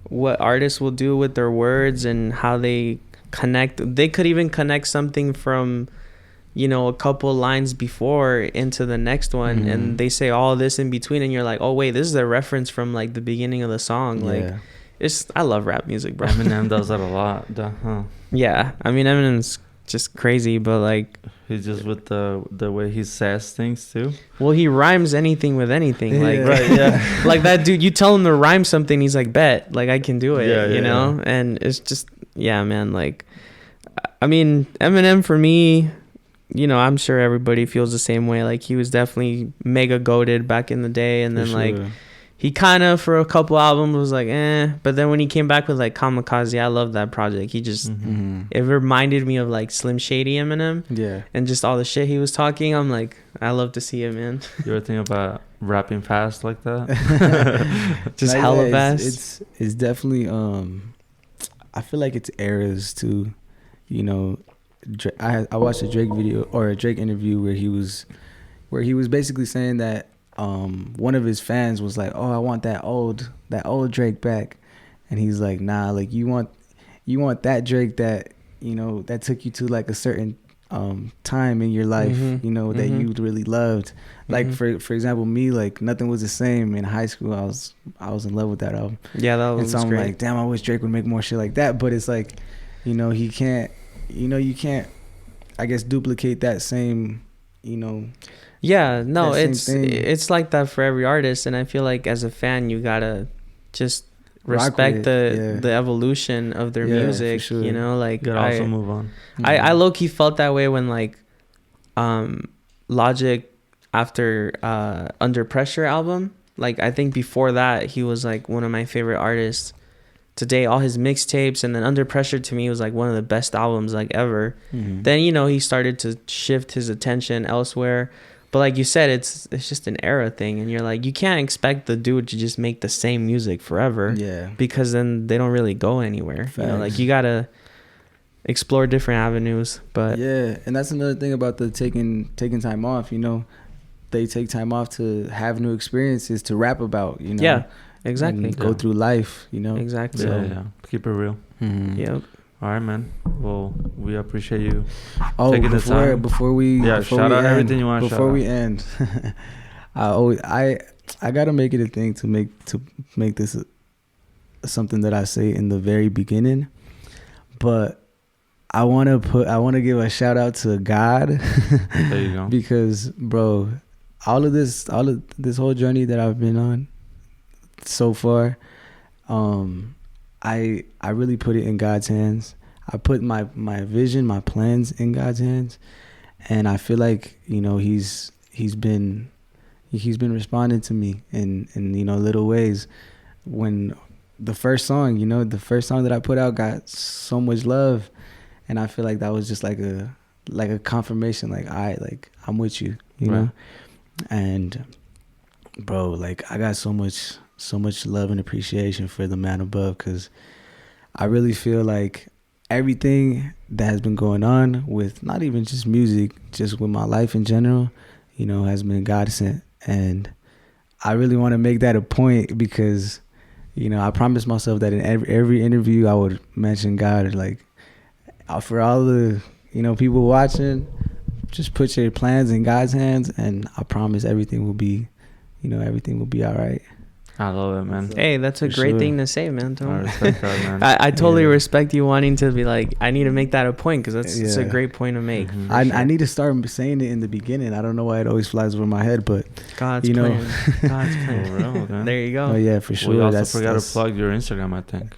what artists will do with their words and how they connect. They could even connect something from a couple lines before into the next one, and they say all this in between, and you're like, oh wait, this is a reference from like the beginning of the song. Like I love rap music, bro. Eminem does that a lot, huh? Yeah, I mean, Eminem's just crazy, but like he's just with the way he says things too. Well, he rhymes anything with anything. Like like that dude, you tell him to rhyme something, he's like, bet, like I can do it. You know. And it's just man, like I mean, Eminem for me, I'm sure everybody feels the same way. Like he was definitely mega goated back in the day, and then like he kind of for a couple albums was like but then when he came back with like Kamikaze, I love that project. He just it reminded me of like Slim Shady Eminem, and just all the shit he was talking. I'm like, I love to see it, man. You ever think about rapping fast like that? Just hella fast. It's definitely I feel like it's eras too. I watched a Drake video or a Drake interview where he was basically saying that one of his fans was like, oh, I want that old Drake back, and he's like, nah, like you want that Drake that that took you to like a certain time in your life, that you really loved. Like for example, me, like Nothing Was the Same in high school, I was in love with that album. Yeah, that was great. And so I'm like, damn, I wish Drake would make more shit like that. But it's like, he can't. You can't, I guess, duplicate that same, Yeah, no, it's like that for every artist, and I feel like as a fan, you gotta just respect the evolution of their music. For sure. Like you gotta also move on. I low key felt that way when like, Logic after Under Pressure album. Like I think before that, he was like one of my favorite artists. Today, all his mixtapes, and then Under Pressure to me was like one of the best albums like ever. Then he started to shift his attention elsewhere, But like you said, it's just an era thing, and you're like, you can't expect the dude to just make the same music forever. Yeah. Because then they don't really go anywhere. You know, like you gotta explore different avenues. But yeah, and that's another thing about the taking time off. You know, they take time off to have new experiences to rap about. You know. Yeah. Exactly. And go through life. You know. Exactly. Yeah. Keep it real. Mm-hmm. Yep. All right, man. Well, we appreciate you. Oh, taking the time. before we shout out everything you want to shout out. Before we end, I gotta make it a thing to make this something that I say in the very beginning, but I want to give a shout out to God. There you go. Because, bro, all of this whole journey that I've been on so far, I really put it in God's hands. I put my vision, my plans in God's hands, and I feel like, you know, he's been responding to me in you know, little ways. When the first song that I put out got so much love, and I feel like that was just like a confirmation, like I'm with you, you know. And bro, like I got so much love and appreciation for the man above, because I really feel like everything that has been going on with not even just music, just with my life in general, you know, has been God sent. And I really want to make that a point, because, you know, I promised myself that in every interview I would mention God. Like, for all the, you know, people watching, just put your plans in God's hands, and I promise everything will be all right. I love it, man. Hey, that's a great thing to say, man. I respect that, man. I totally respect you wanting to be like, I need to make that a point, because it's a great point to make. Mm-hmm. I need to start saying it in the beginning. I don't know why it always flies over my head, but God's you know, plan. God's plan. For real, man. There you go. Oh yeah, for sure. We also forgot to plug your Instagram, I think.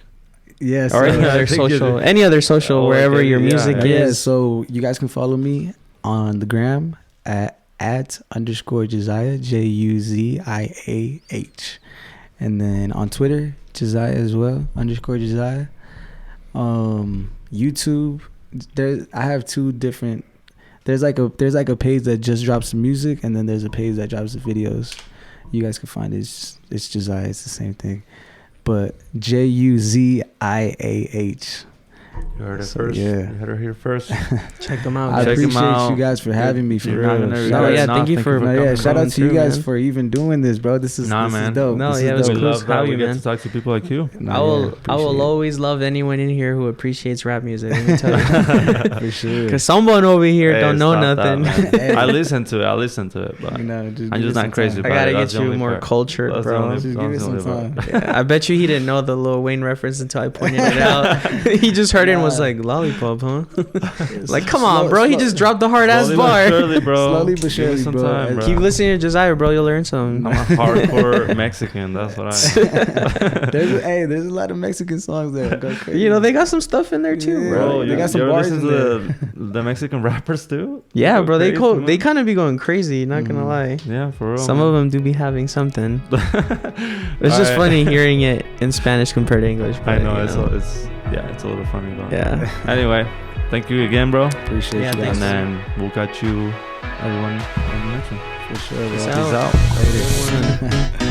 Yes. Or any other social, wherever your music is. Yeah, so you guys can follow me on the gram at @_Juziah, JUZIAH. And then on Twitter, Juziah as well, _Juziah. YouTube, I have two different. There's like a page that just drops the music, and then there's a page that drops the videos. You guys can find it. It's Juziah. It's the same thing, but JUZIAH. You heard it first. Yeah. You heard her here first. Check them out. I appreciate you guys for having me. For real. Thank you for shout out to you guys for even doing this, bro. This is dope. No, it was cool to have you, man. We get to talk to people like you. I will always love anyone in here who appreciates rap music. Let me tell you. For sure. Because someone over here don't know nothing. I listen to it, but I'm just not crazy about it. I gotta get you more cultured, bro. Just give it some time. I bet you he didn't know the Lil Wayne reference until I pointed it out. He just heard it and was like, lollipop, huh? Like, come on, bro. He just dropped the hard ass bar. Slowly but surely, bro. Time, bro. Keep listening to Juziah, bro. You'll learn something. I'm a hardcore Mexican. That's what I am. There's a lot of Mexican songs there. Go crazy. You know, they got some stuff in there too, bro. They got some bars in there. The Mexican rappers too? Yeah, bro. They kind of be going crazy, not gonna lie. Yeah, for real. Some of them do be having something. It's just funny hearing it in Spanish compared to English. I know, it's a little funny, but yeah. Anyway, thank you again, bro. Appreciate you guys. And then we'll catch you, everyone, on the next one. For sure, bro. Peace out. Later.